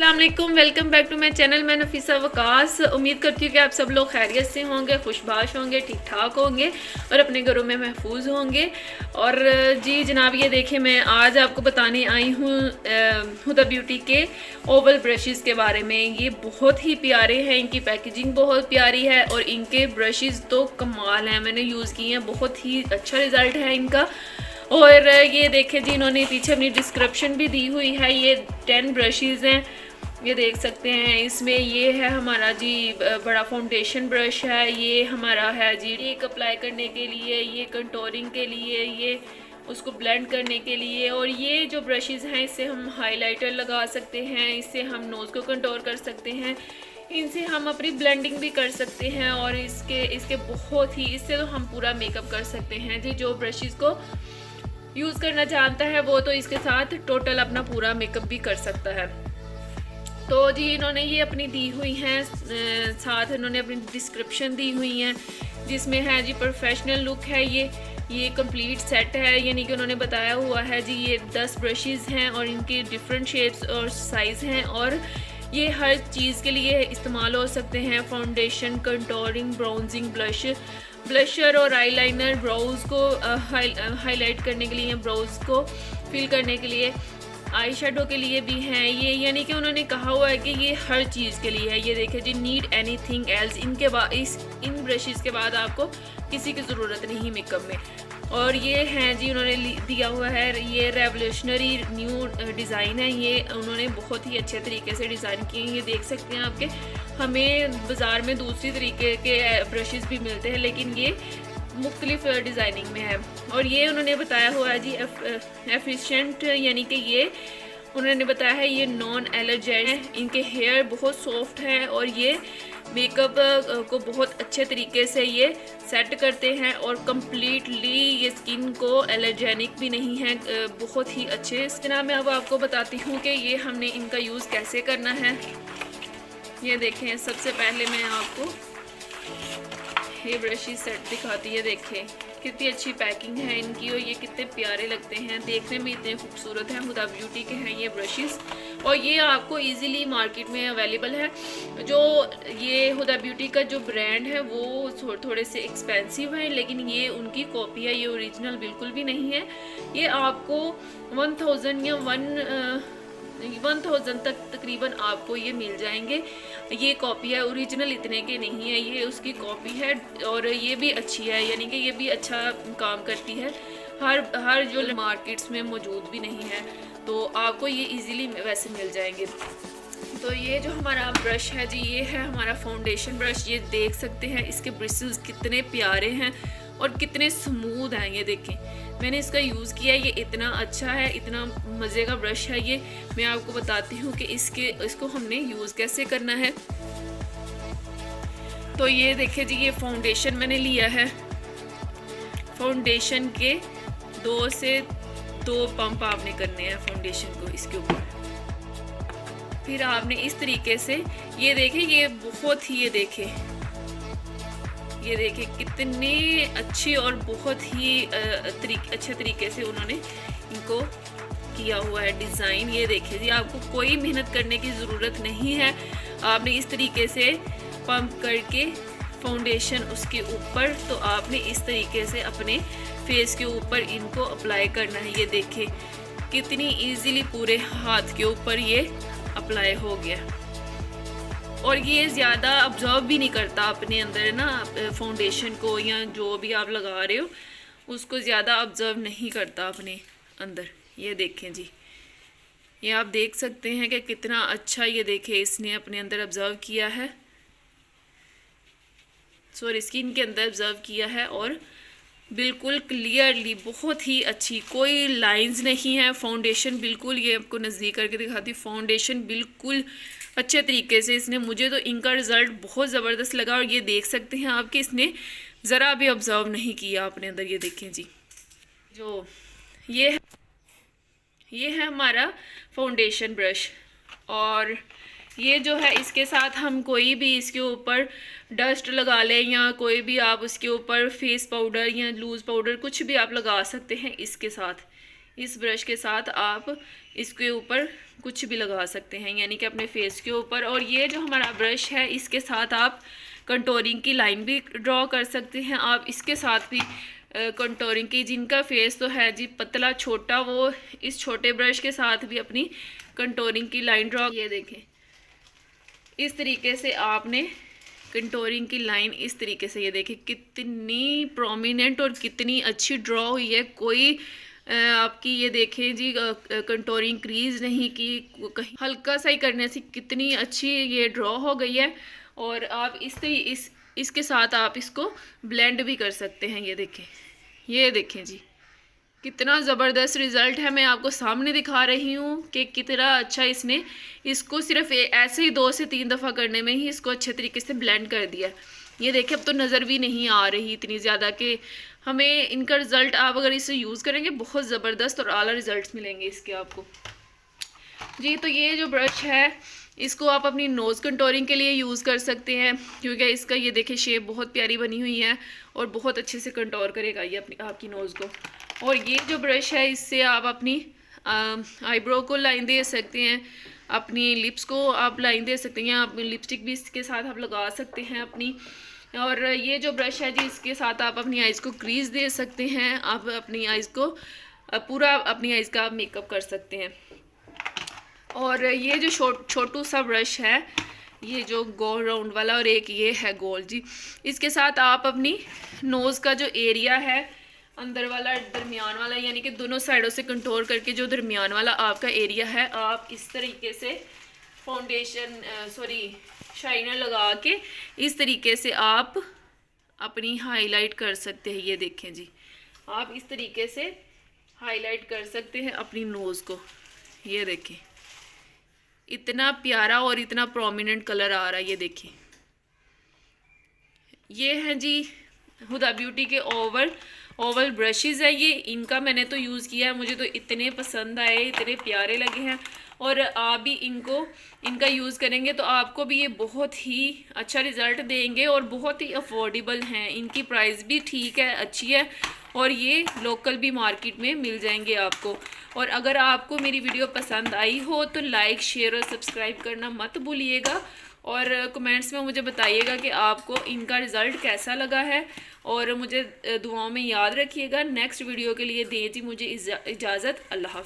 अस्सलाम वालेकुम, welcome back to my channel. मैं नफीसा वकास। उम्मीद करती हूँ कि आप सब लोग खैरियत से होंगे, खुशबाश होंगे, ठीक ठाक होंगे और अपने घरों में महफूज होंगे। और जी जनाब, ये देखें, मैं आज आपको बताने आई हूँ हुदा ब्यूटी के ओवल ब्रशेज़ के बारे में। ये बहुत ही प्यारे हैं, इनकी पैकेजिंग बहुत प्यारी है और इनके ब्रशेज़ तो कमाल हैं। मैंने यूज़ किए हैं, बहुत ही अच्छा रिज़ल्ट है इनका। और ये देखें जी, इन्होंने पीछे अपनी डिस्क्रिप्शन भी दी हुई है। ये 10 ब्रशेज़ हैं, ये देख सकते हैं। इसमें ये है हमारा जी बड़ा फाउंडेशन ब्रश है, ये हमारा है जी एक अप्लाई करने के लिए, ये कंटोरिंग के लिए, ये उसको ब्लेंड करने के लिए। और ये जो ब्रशेज़ हैं, इससे हम हाइलाइटर लगा सकते हैं, इससे हम नोज़ को कंटोर कर सकते हैं, इनसे हम अपनी ब्लेंडिंग भी कर सकते हैं। और इसके बहुत ही, इससे तो हम पूरा मेकअप कर सकते हैं जी। जो ब्रशेज़ को यूज़ करना चाहता है वो तो इसके साथ टोटल अपना पूरा मेकअप भी कर सकता है। तो जी इन्होंने ये अपनी दी हुई हैं, साथ इन्होंने अपनी डिस्क्रिप्शन दी हुई हैं जिसमें है जी प्रोफेशनल लुक है। ये कंप्लीट सेट है, यानी कि उन्होंने बताया हुआ है जी ये 10 ब्रशेज़ हैं और इनकी डिफरेंट शेप्स और साइज़ हैं और ये हर चीज़ के लिए इस्तेमाल हो सकते हैं। फाउंडेशन, कंटोरिंग, ब्राउजिंग, ब्लशर और आईलाइनर, ब्राउज को हाईलाइट करने के लिए, ब्राउज को फिल करने के लिए, आई शेडो के लिए भी हैं ये। यानी कि उन्होंने कहा हुआ है कि ये हर चीज़ के लिए है। ये देखिए जी, नीड एनीथिंग एल्स, इनके बाद इन ब्रशेज़ के बाद आपको किसी की ज़रूरत नहीं मेकअप में। और ये हैं जी, उन्होंने दिया हुआ है, ये रेवोल्यूशनरी न्यू डिज़ाइन है। ये उन्होंने बहुत ही अच्छे तरीके से डिज़ाइन किए हैं। ये देख सकते हैं आपके, हमें बाज़ार में दूसरी तरीके के ब्रशेज़ भी मिलते हैं लेकिन ये मुख्तलिफ डिज़ाइनिंग में है। और ये उन्होंने बताया हुआ है जी एफिशिएंट, यानी कि ये उन्होंने बताया है ये नॉन एलर्जेन है। इनके हेयर बहुत सॉफ्ट हैं और ये मेकअप को बहुत अच्छे तरीके से ये सेट करते हैं और कम्प्लीटली ये स्किन को एलर्जेनिक भी नहीं है, बहुत ही अच्छे। इस तरह मैं अब आपको बताती हूँ कि ये हमने इनका यूज़ कैसे करना है। ये देखें, सबसे पहले मैं आपको ये ब्रशेज़ सेट दिखाती है। देखें कितनी अच्छी पैकिंग है इनकी और ये कितने प्यारे लगते हैं, देखने में इतने खूबसूरत हैं। हुदा ब्यूटी के हैं ये ब्रशेज़ और ये आपको इजीली मार्केट में अवेलेबल है। जो ये हुदा ब्यूटी का जो ब्रांड है वो थोड़े से एक्सपेंसिव है लेकिन ये उनकी कॉपी है, ये ओरिजिनल बिल्कुल भी नहीं है। ये आपको 1000 या 1000 तक तकरीबन आपको ये मिल जाएंगे। ये कॉपी है, ओरिजिनल इतने के नहीं है, ये उसकी कॉपी है और ये भी अच्छी है, यानी कि ये भी अच्छा काम करती है। हर जो मार्केट्स में मौजूद भी नहीं है, तो आपको ये इजीली वैसे मिल जाएंगे। तो ये जो हमारा ब्रश है जी, ये है हमारा फाउंडेशन ब्रश। ये देख सकते हैं इसके ब्रिसल्स कितने प्यारे हैं और कितने स्मूथ हैं। ये देखें, मैंने इसका यूज़ किया, ये इतना अच्छा है, इतना मज़े का ब्रश है ये। मैं आपको बताती हूँ कि इसको हमने यूज़ कैसे करना है। तो ये देखिए जी, ये फाउंडेशन मैंने लिया है। फाउंडेशन के 2 से 2 पंप आपने करने हैं फाउंडेशन को इसके ऊपर। फिर आपने इस तरीके से, ये देखें, ये बहुत ही, ये देखें कितने अच्छी और बहुत ही अच्छे तरीके से उन्होंने इनको किया हुआ है डिज़ाइन। ये देखिए जी, आपको कोई मेहनत करने की ज़रूरत नहीं है। आपने इस तरीके से पंप करके फाउंडेशन उसके ऊपर, तो आपने इस तरीके से अपने फेस के ऊपर इनको अप्लाई करना है। ये देखें कितनी इजीली पूरे हाथ के ऊपर ये अप्लाई हो गया और ये ज़्यादा ऑब्जर्व भी नहीं करता अपने अंदर ना, फाउंडेशन को या जो भी आप लगा रहे हो उसको ज़्यादा ऑब्जर्व नहीं करता अपने अंदर। ये देखें जी, ये आप देख सकते हैं कि कितना अच्छा, ये देखें इसने अपने अंदर ऑब्जर्व किया है, सॉरी स्किन के अंदर ऑब्जर्व किया है और बिल्कुल क्लियरली, बहुत ही अच्छी, कोई लाइंस नहीं है। फाउंडेशन बिल्कुल, ये आपको नज़दीक करके दिखाती, फाउंडेशन बिल्कुल अच्छे तरीके से इसने, मुझे तो इनका रिज़ल्ट बहुत ज़बरदस्त लगा। और ये देख सकते हैं आपके, इसने ज़रा भी ऑब्जर्व नहीं किया अपने अंदर। ये देखें जी, जो ये है हमारा फाउंडेशन ब्रश और ये जो है इसके साथ हम कोई भी इसके ऊपर डस्ट लगा लें या कोई भी आप उसके ऊपर फेस पाउडर या लूज़ पाउडर कुछ भी आप लगा सकते हैं इसके साथ। इस ब्रश के साथ आप इसके ऊपर कुछ भी लगा सकते हैं, यानी कि अपने फेस के ऊपर। और ये जो हमारा ब्रश है इसके साथ आप कंटोरिंग की लाइन भी ड्रॉ कर सकते हैं। आप इसके साथ भी कंटोरिंग की, जिनका फेस तो है जी पतला छोटा, वो इस छोटे ब्रश के साथ भी अपनी कंटोरिंग की लाइन ड्रॉ। ये देखें, इस तरीके से आपने कंटोरिंग की लाइन इस तरीके से, ये देखें कितनी प्रोमिनेंट और कितनी अच्छी ड्रॉ हुई है। कोई आपकी ये देखें जी कंटोरिंग क्रीज नहीं की, कहीं हल्का सा ही करने से कितनी अच्छी ये ड्रॉ हो गई है। और आप इसके साथ आप इसको ब्लेंड भी कर सकते हैं। ये देखें जी कितना ज़बरदस्त रिज़ल्ट है। मैं आपको सामने दिखा रही हूँ कि कितना अच्छा इसने इसको सिर्फ ऐसे ही 2 से 3 दफ़ा करने में ही इसको अच्छे तरीके से ब्लेंड कर दिया। ये देखिए अब तो नज़र भी नहीं आ रही इतनी ज़्यादा कि हमें इनका रिज़ल्ट, आप अगर इसे यूज़ करेंगे बहुत ज़बरदस्त और आला रिज़ल्ट मिलेंगे इसके आपको जी। तो ये जो ब्रश है इसको आप अपनी नोज़ कंटोरिंग के लिए यूज़ कर सकते हैं, क्योंकि इसका ये देखिए शेप बहुत प्यारी बनी हुई है और बहुत अच्छे से कंटोर करेगा ये अपनी आपकी नोज़ को। और ये जो ब्रश है इससे आप अपनी आईब्रो को लाइन दे सकते हैं, अपनी लिप्स को आप लाइन दे सकते हैं, आप लिपस्टिक भी इसके साथ आप लगा सकते हैं अपनी। और ये जो ब्रश है जी इसके साथ आप अपनी आइज़ को क्रीज दे सकते हैं, आप अपनी आइज़ को पूरा अपनी आइज़ का मेकअप कर सकते हैं। और ये जो छोटू सा ब्रश है, ये जो गोल राउंड वाला और एक ये है गोल जी, इसके साथ आप अपनी नोज़ का जो एरिया है अंदर वाला दरमियान वाला, यानी कि दोनों साइडों से कंटोर करके जो दरमियान वाला आपका एरिया है, आप इस तरीके से शाइनर लगा के इस तरीके से आप अपनी हाईलाइट कर सकते हैं। ये देखें जी आप इस तरीके से हाईलाइट कर सकते हैं अपनी नोज़ को। ये देखें इतना प्यारा और इतना प्रोमिनेंट कलर आ रहा है। ये देखें ये हैं जी हुदा ब्यूटी के ओवल ब्रशेज़ है ये, इनका मैंने तो यूज़ किया है, मुझे तो इतने पसंद आए, इतने प्यारे लगे हैं। और आप भी इनका यूज़ करेंगे तो आपको भी ये बहुत ही अच्छा रिज़ल्ट देंगे और बहुत ही अफोर्डेबल हैं। इनकी प्राइस भी ठीक है, अच्छी है, और ये लोकल भी मार्केट में मिल जाएंगे आपको। और अगर आपको मेरी वीडियो पसंद आई हो तो लाइक, शेयर और सब्सक्राइब करना मत भूलिएगा। और कमेंट्स में मुझे बताइएगा कि आपको इनका रिज़ल्ट कैसा लगा है, और मुझे दुआओं में याद रखिएगा। नेक्स्ट वीडियो के लिए दीजिए मुझे इजाज़त। अल्लाह हाफ़िज़।